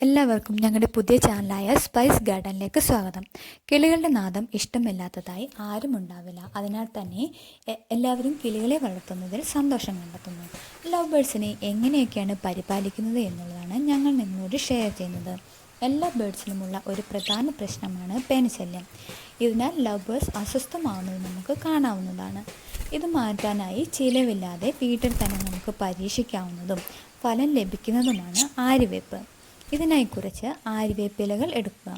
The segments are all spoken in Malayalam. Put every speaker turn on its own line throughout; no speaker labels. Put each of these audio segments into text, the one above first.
എല്ലാവർക്കും ഞങ്ങളുടെ പുതിയ ചാനലായ സ്പൈസ് ഗാർഡനിലേക്ക് സ്വാഗതം. കിളികളുടെ നാദം ഇഷ്ടമില്ലാത്തതായി ആരും ഉണ്ടാവില്ല. അതിനാൽ തന്നെ എല്ലാവരും കിളികളെ വളർത്തുന്നതിൽ സന്തോഷം കണ്ടെത്തുന്നു. ലവ് ബേർഡ്സിനെ എങ്ങനെയൊക്കെയാണ് പരിപാലിക്കുന്നത് എന്നുള്ളതാണ് ഞങ്ങൾ നിങ്ങളോട് ഷെയർ ചെയ്യുന്നത്. എല്ലാ ബേർഡ്സിലുമുള്ള ഒരു പ്രധാന പ്രശ്നമാണ് പേനുശല്യം. ഇതിനാൽ ലവ് ബേർഡ്സ് അസ്വസ്ഥമാവുന്നത് നമുക്ക് കാണാവുന്നതാണ്. ഇത് മാറ്റാനായി ചിലവില്ലാതെ വീട്ടിൽ തന്നെ നമുക്ക് പരീക്ഷിക്കാവുന്നതും ഫലം ലഭിക്കുന്നതുമാണ് ആര്യവേപ്പ്. ഇതിനായി കുറച്ച് ആര്യവേപ്പിലകൾ എടുക്കുക.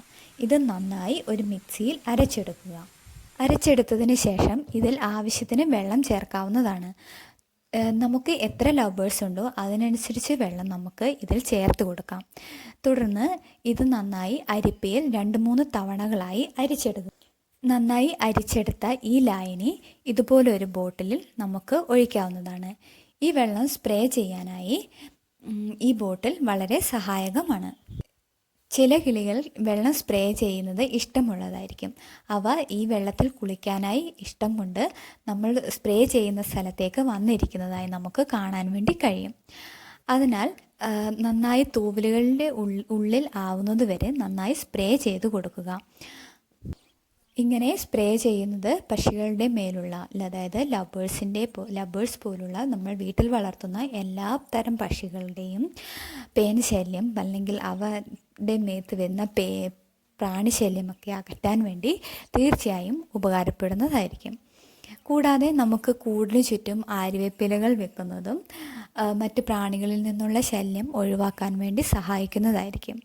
ഇത് നന്നായി ഒരു മിക്സിയിൽ അരച്ചെടുക്കുക. അരച്ചെടുത്തതിന് ശേഷം ഇതിൽ ആവശ്യത്തിന് വെള്ളം ചേർക്കാവുന്നതാണ്. നമുക്ക് എത്ര ലവ് ബേർഡ്സ് ഉണ്ടോ അതിനനുസരിച്ച് വെള്ളം നമുക്ക് ഇതിൽ ചേർത്ത് കൊടുക്കാം. തുടർന്ന് ഇത് നന്നായി അരിപ്പയിൽ 2-3 തവണകളായി അരിച്ചെടുക്കുക. നന്നായി അരിച്ചെടുത്ത ഈ ലായനി ഇതുപോലൊരു ബോട്ടിലിൽ നമുക്ക് ഒഴിക്കാവുന്നതാണ്. ഈ വെള്ളം സ്പ്രേ ചെയ്യാനായി ഈ ബോട്ടിൽ വളരെ സഹായകമാണ്. ചില കിളികൾ വെള്ളം സ്പ്രേ ചെയ്യുന്നത് ഇഷ്ടമുള്ളതായിരിക്കും. അവ ഈ വെള്ളത്തിൽ കുളിക്കാനായി ഇഷ്ടം കൊണ്ട് നമ്മൾ സ്പ്രേ ചെയ്യുന്ന സ്ഥലത്തേക്ക് വന്നിരിക്കുന്നതായി നമുക്ക് കാണാൻ വേണ്ടി കഴിയും. അതിനാൽ നന്നായി തൂവലുകളുടെ ഉള്ളിൽ ആവുന്നതുവരെ നന്നായി സ്പ്രേ ചെയ്ത് കൊടുക്കുക. ഇങ്ങനെ സ്പ്രേ ചെയ്യുന്നത് പക്ഷികളുടെ മേലുള്ള, അതായത് ലബേഴ്സ് പോലുള്ള നമ്മൾ വീട്ടിൽ വളർത്തുന്ന എല്ലാ തരം പക്ഷികളുടെയും പേനുശല്യം അല്ലെങ്കിൽ അവയുടെ മേത്ത് വരുന്ന പ്രാണിശല്യമൊക്കെ അകറ്റാൻ വേണ്ടി തീർച്ചയായും ഉപകാരപ്പെടുന്നതായിരിക്കും. കൂടാതെ നമുക്ക് കൂടിന് ചുറ്റും ആര്യവേപ്പിലകൾ വെക്കുന്നതും മറ്റ് പ്രാണികളിൽ നിന്നുള്ള ശല്യം ഒഴിവാക്കാൻ വേണ്ടി സഹായിക്കുന്നതായിരിക്കും.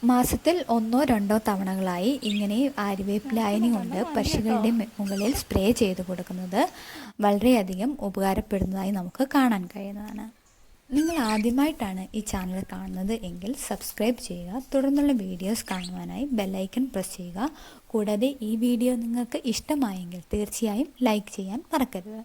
മാസത്തിൽ 1-2 തവണകളായി ഇങ്ങനെ ആര്യവേപ്പ് ലായനി കൊണ്ട് പക്ഷികളുടെ മുകളിൽ സ്പ്രേ ചെയ്ത് കൊടുക്കുന്നത് വളരെയധികം ഉപകാരപ്പെടുന്നതായി നമുക്ക് കാണാൻ കഴിയുന്നതാണ്. നിങ്ങൾ ആദ്യമായിട്ടാണ് ഈ ചാനൽ കാണുന്നത് എങ്കിൽ സബ്സ്ക്രൈബ് ചെയ്യുക. തുടർന്നുള്ള വീഡിയോസ് കാണുവാനായി ബെല്ലൈക്കൺ പ്രസ് ചെയ്യുക. കൂടാതെ ഈ വീഡിയോ നിങ്ങൾക്ക് ഇഷ്ടമായെങ്കിൽ തീർച്ചയായും ലൈക്ക് ചെയ്യാൻ മറക്കരുത്.